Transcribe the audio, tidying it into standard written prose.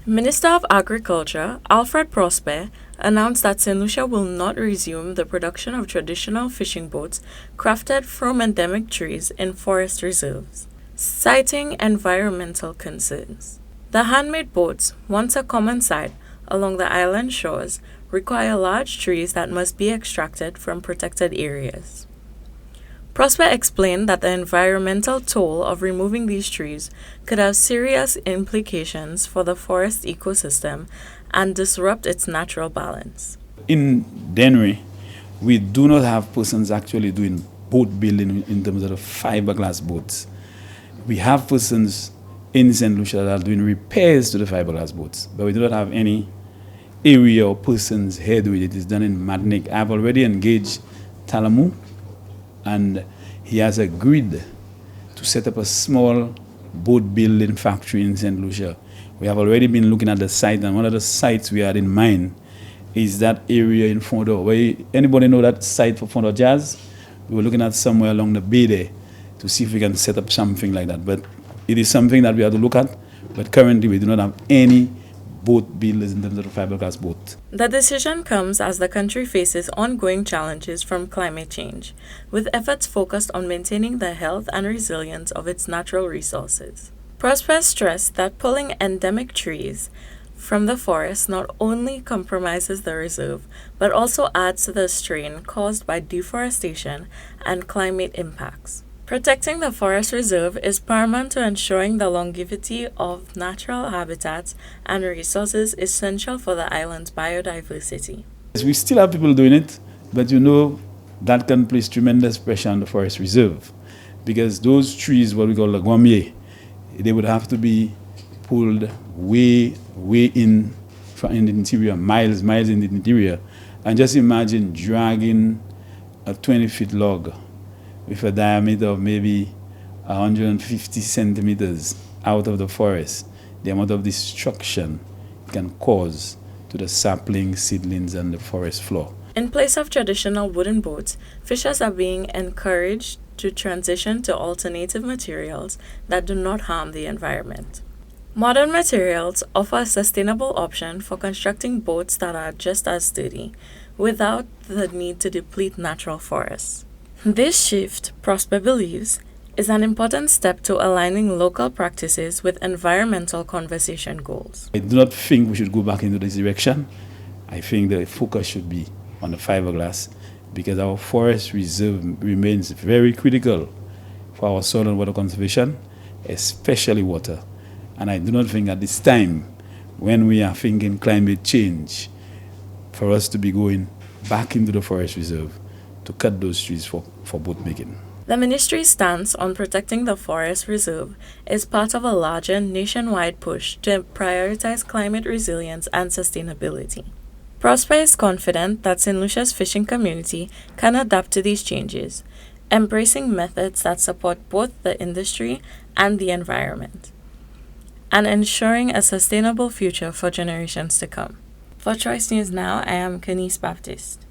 Minister of Agriculture, Alfred Prospere, announced that St. Lucia will not resume the production of traditional fishing boats crafted from endemic trees in forest reserves, citing environmental concerns. The handmade boats, once a common sight along the island shores, require large trees that must be extracted from protected areas. Prospere explained that the environmental toll of removing these trees could have serious implications for the forest ecosystem and disrupt its natural balance. In Denry, we do not have persons actually doing boat building in terms of the fiberglass boats. We have persons in St. Lucia that are doing repairs to the fiberglass boats, but we do not have any area or persons here doing it. It's done in Madnik. I've already engaged Talamu, and he has agreed to set up a small boat building factory in St. Lucia. We have already been looking at the site, and one of the sites we had in mind is that area in Fondo. Anybody know that site for Fondo Jazz? We were looking at somewhere along the bay there to see if we can set up something like that. But it is something that we have to look at, but currently we do not have any boat builders in terms of the fiberglass boat. The decision comes as the country faces ongoing challenges from climate change, with efforts focused on maintaining the health and resilience of its natural resources. Prospere stressed that pulling endemic trees from the forest not only compromises the reserve, but also adds to the strain caused by deforestation and climate impacts. Protecting the forest reserve is paramount to ensuring the longevity of natural habitats and resources essential for the island's biodiversity. We still have people doing it, but that can place tremendous pressure on the forest reserve, because those trees, what we call the Gommier, they would have to be pulled way in the interior, miles in the interior. And just imagine dragging a 20-foot log with a diameter of maybe 150 centimeters out of the forest, the amount of destruction it can cause to the saplings, seedlings, and the forest floor. In place of traditional wooden boats, fishers are being encouraged to transition to alternative materials that do not harm the environment. Modern materials offer a sustainable option for constructing boats that are just as sturdy, without the need to deplete natural forests. This shift, Prospere believes, is an important step to aligning local practices with environmental conservation goals. I do not think we should go back into this direction. I think the focus should be on the fiberglass, because our forest reserve remains very critical for our soil and water conservation, especially water. And I do not think at this time, when we are thinking climate change, for us to be going back into the forest reserve to cut those trees for boat making. The ministry's stance on protecting the forest reserve is part of a larger nationwide push to prioritize climate resilience and sustainability. Prospere is confident that St. Lucia's fishing community can adapt to these changes, embracing methods that support both the industry and the environment, and ensuring a sustainable future for generations to come. For Choice News Now, I am Kenise Baptiste.